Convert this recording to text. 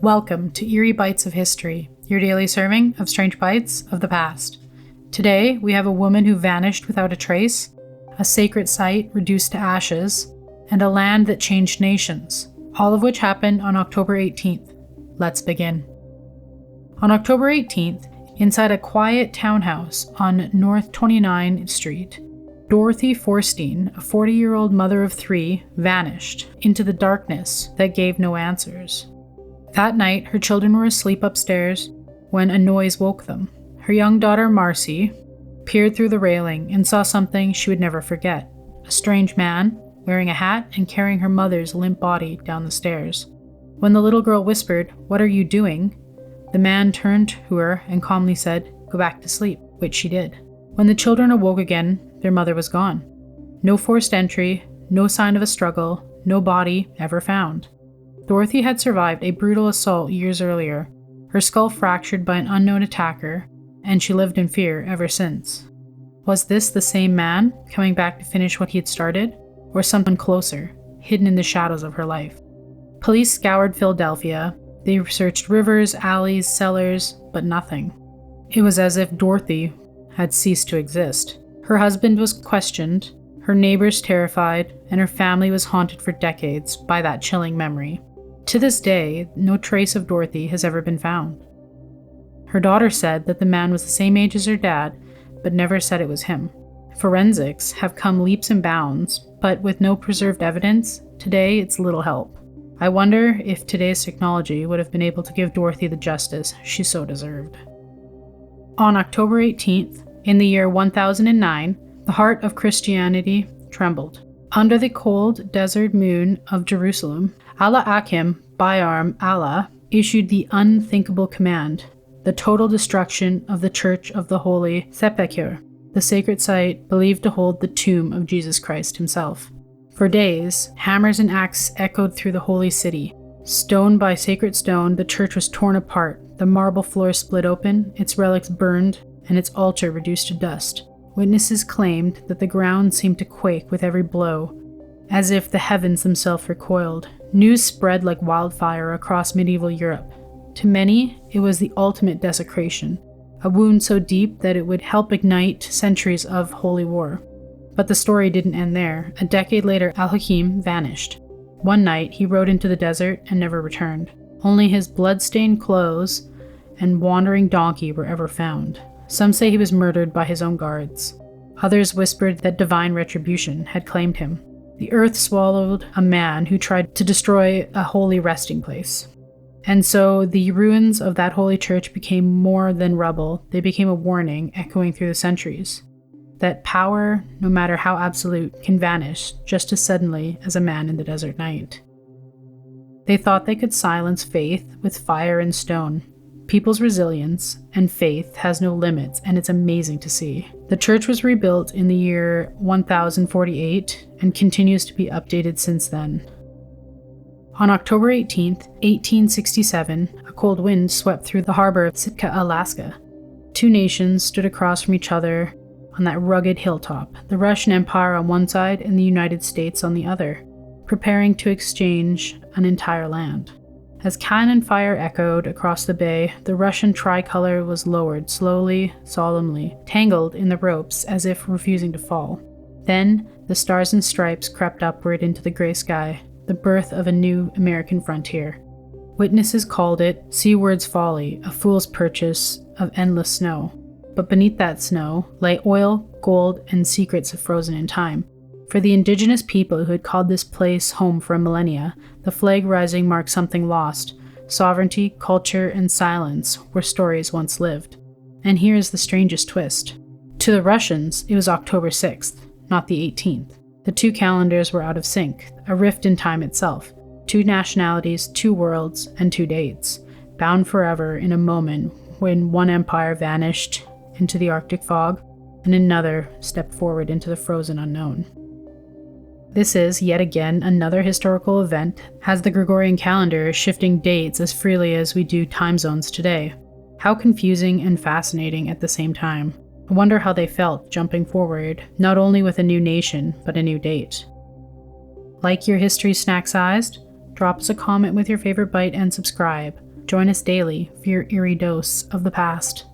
Welcome to Eerie Bites of History, your daily serving of strange bites of the past. Today, we have a woman who vanished without a trace, a sacred site reduced to ashes, and a land that changed nations, all of which happened on October 18th. Let's begin. On October 18th, inside a quiet townhouse on North 29th Street, Dorothy Forstein, a 40-year-old mother of three, vanished into the darkness that gave no answers. That night, her children were asleep upstairs when a noise woke them. Her young daughter, Marcy, peered through the railing and saw something she would never forget. A strange man, wearing a hat and carrying her mother's limp body down the stairs. When the little girl whispered, "What are you doing?" the man turned to her and calmly said, "Go back to sleep," which she did. When the children awoke again, their mother was gone. No forced entry, no sign of a struggle, no body ever found. Dorothy had survived a brutal assault years earlier, her skull fractured by an unknown attacker, and she lived in fear ever since. Was this the same man, coming back to finish what he had started, or someone closer, hidden in the shadows of her life? Police scoured Philadelphia. They searched rivers, alleys, cellars, but nothing. It was as if Dorothy had ceased to exist. Her husband was questioned, her neighbors terrified, and her family was haunted for decades by that chilling memory. To this day, no trace of Dorothy has ever been found. Her daughter said that the man was the same age as her dad, but never said it was him. Forensics have come leaps and bounds, but with no preserved evidence, today it's little help. I wonder if today's technology would have been able to give Dorothy the justice she so deserved. On October 18th, in the year 1009, the heart of Christianity trembled. Under the cold desert moon of Jerusalem, Allah Akim Bayram Allah issued the unthinkable command, the total destruction of the Church of the Holy Sepulchre, the sacred site believed to hold the tomb of Jesus Christ himself. For days, hammers and axes echoed through the holy city. Stone by sacred stone, the church was torn apart, the marble floor split open, its relics burned, and its altar reduced to dust. Witnesses claimed that the ground seemed to quake with every blow, as if the heavens themselves recoiled. News spread like wildfire across medieval Europe. To many, it was the ultimate desecration, a wound so deep that it would help ignite centuries of holy war. But the story didn't end there. A decade later, Al-Hakim vanished. One night, he rode into the desert and never returned. Only his blood-stained clothes and wandering donkey were ever found. Some say he was murdered by his own guards. Others whispered that divine retribution had claimed him. The earth swallowed a man who tried to destroy a holy resting place. And so the ruins of that holy church became more than rubble. They became a warning echoing through the centuries. That power, no matter how absolute, can vanish just as suddenly as a man in the desert night. They thought they could silence faith with fire and stone. People's resilience and faith has no limits, and it's amazing to see. The church was rebuilt in the year 1048 and continues to be updated since then. On October 18th, 1867, a cold wind swept through the harbor of Sitka, Alaska. Two nations stood across from each other on that rugged hilltop, the Russian Empire on one side and the United States on the other, preparing to exchange an entire land. As cannon fire echoed across the bay, the Russian tricolor was lowered slowly, solemnly, tangled in the ropes as if refusing to fall. Then, the stars and stripes crept upward into the gray sky, the birth of a new American frontier. Witnesses called it seaward's folly, a fool's purchase of endless snow. But beneath that snow lay oil, gold, and secrets frozen in time. For the indigenous people who had called this place home for millennia, the flag rising marked something lost. Sovereignty, culture, and silence where stories once lived. And here is the strangest twist. To the Russians, it was October 6th, not the 18th. The two calendars were out of sync, a rift in time itself. Two nationalities, two worlds, and two dates, bound forever in a moment when one empire vanished into the Arctic fog, and another stepped forward into the frozen unknown. This is, yet again, another historical event, as the Gregorian calendar is shifting dates as freely as we do time zones today. How confusing and fascinating at the same time. I wonder how they felt jumping forward, not only with a new nation, but a new date. Like your history snack-sized? Drop us a comment with your favorite bite and subscribe. Join us daily for your eerie dose of the past.